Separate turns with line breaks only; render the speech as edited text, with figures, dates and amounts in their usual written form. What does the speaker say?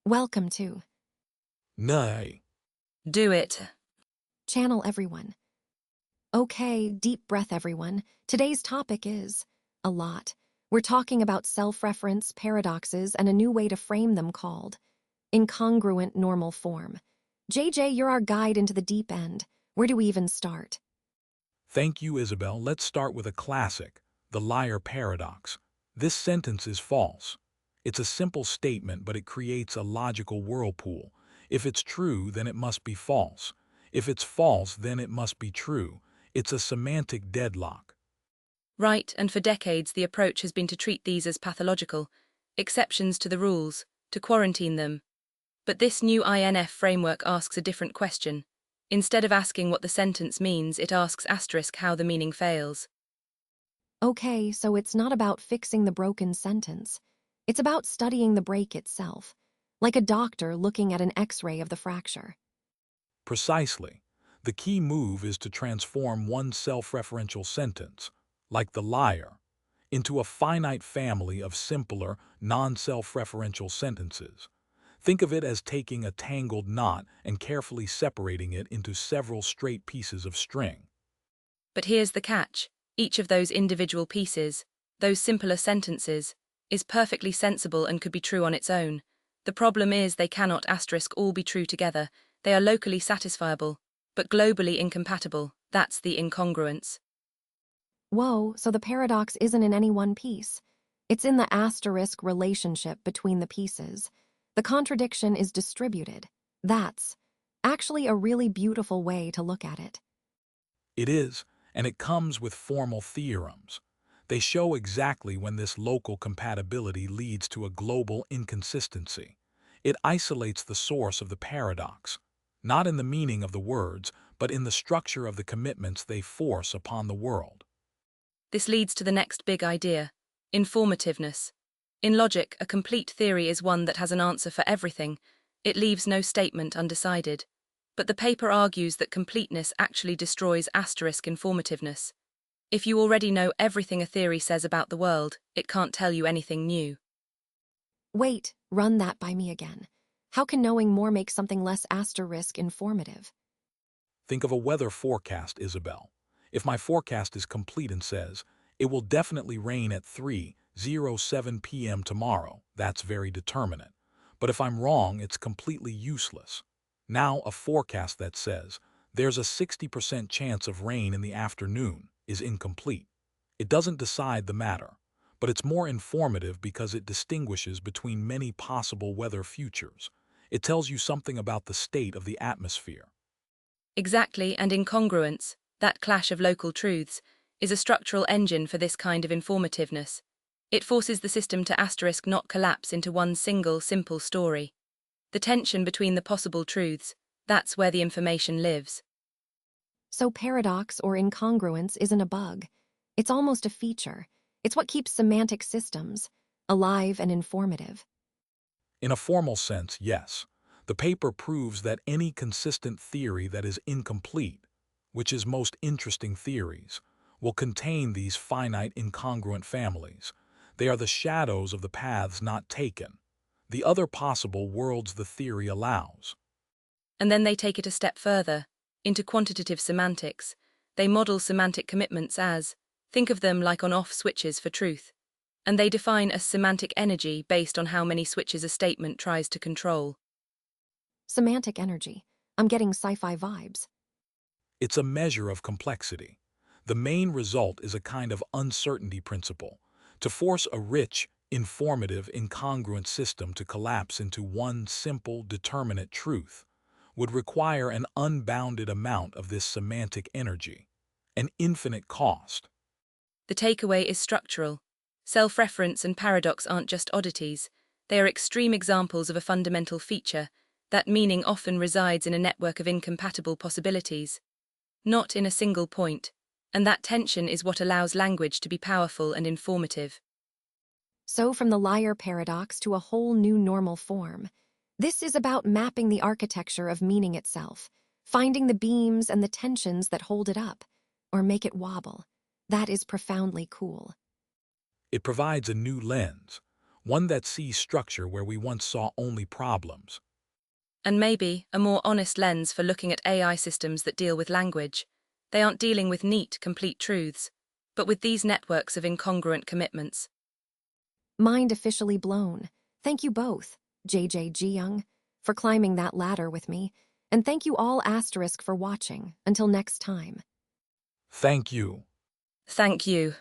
Welcome to
Nay.
Do it.
Channel Everyone. Okay, deep breath, everyone. Today's topic is a lot. We're talking about self-reference, paradoxes, and a new way to frame them called incongruent normal form. JJ, you're our guide into the deep end. Where do we even start?
Thank you, Isabel. Let's start with a classic, the liar paradox. This sentence is false. It's a simple statement, but it creates a logical whirlpool. If it's true, then it must be false. If it's false, then it must be true. It's a semantic deadlock.
Right, and for decades the approach has been to treat these as pathological, exceptions to the rules, to quarantine them. But this new INF framework asks a different question. Instead of asking what the sentence means, it asks asterisk how the meaning fails.
Okay, so it's not about fixing the broken sentence. It's about studying the break itself, like a doctor looking at an X-ray of the fracture.
Precisely. The key move is to transform one self-referential sentence, like the liar, into a finite family of simpler, non-self-referential sentences. Think of it as taking a tangled knot and carefully separating it into several straight pieces of string.
But here's the catch. Each of those individual pieces, those simpler sentences, is perfectly sensible and could be true on its own. The problem is they cannot asterisk all be true together. They are locally satisfiable, but globally incompatible. That's the incongruence.
Whoa, so the paradox isn't in any one piece. It's in the asterisk relationship between the pieces. The contradiction is distributed. That's actually a really beautiful way to look at it.
It is, and it comes with formal theorems. They show exactly when this local compatibility leads to a global inconsistency. It isolates the source of the paradox, not in the meaning of the words, but in the structure of the commitments they force upon the world.
This leads to the next big idea, informativeness. In logic, a complete theory is one that has an answer for everything. It leaves no statement undecided. But the paper argues that completeness actually destroys asterisk informativeness. If you already know everything a theory says about the world, it can't tell you anything new.
Wait, run that by me again. How can knowing more make something less asterisk informative?
Think of a weather forecast, Isabel. If my forecast is complete and says, it will definitely rain at 3:07 p.m. tomorrow, that's very determinate. But if I'm wrong, it's completely useless. Now, a forecast that says, there's a 60% chance of rain in the afternoon is incomplete. It doesn't decide the matter, but it's more informative because it distinguishes between many possible weather futures. It tells you something about the state of the atmosphere.
Exactly, and incongruence, that clash of local truths, is a structural engine for this kind of informativeness. It forces the system to asterisk not collapse into one single, simple story. The tension between the possible truths, that's where the information lives.
So paradox or incongruence isn't a bug. It's almost a feature. It's what keeps semantic systems alive and informative.
In a formal sense, yes. The paper proves that any consistent theory that is incomplete, which is most interesting theories, will contain these finite incongruent families. They are the shadows of the paths not taken, the other possible worlds the theory allows.
And then they take it a step further, into quantitative semantics. They model semantic commitments as, think of them like on-off switches for truth. And they define a semantic energy based on how many switches a statement tries to control.
Semantic energy. I'm getting sci-fi vibes.
It's a measure of complexity. The main result is a kind of uncertainty principle. To force a rich, informative, incongruent system to collapse into one simple, determinate truth would require an unbounded amount of this semantic energy, an infinite cost.
The takeaway is structural. Self-reference and paradox aren't just oddities. They are extreme examples of a fundamental feature. That meaning often resides in a network of incompatible possibilities, not in a single point, and that tension is what allows language to be powerful and informative.
So from the liar paradox to a whole new normal form. This is about mapping the architecture of meaning itself, finding the beams and the tensions that hold it up, or make it wobble. That is profoundly cool.
It provides a new lens, one that sees structure where we once saw only problems.
And maybe a more honest lens for looking at AI systems that deal with language. They aren't dealing with neat, complete truths, but with these networks of incongruent commitments.
Mind officially blown. Thank you both, JJ Jiyoung, for climbing that ladder with me, and thank you all * for watching. Until next time.
Thank you.
Thank you.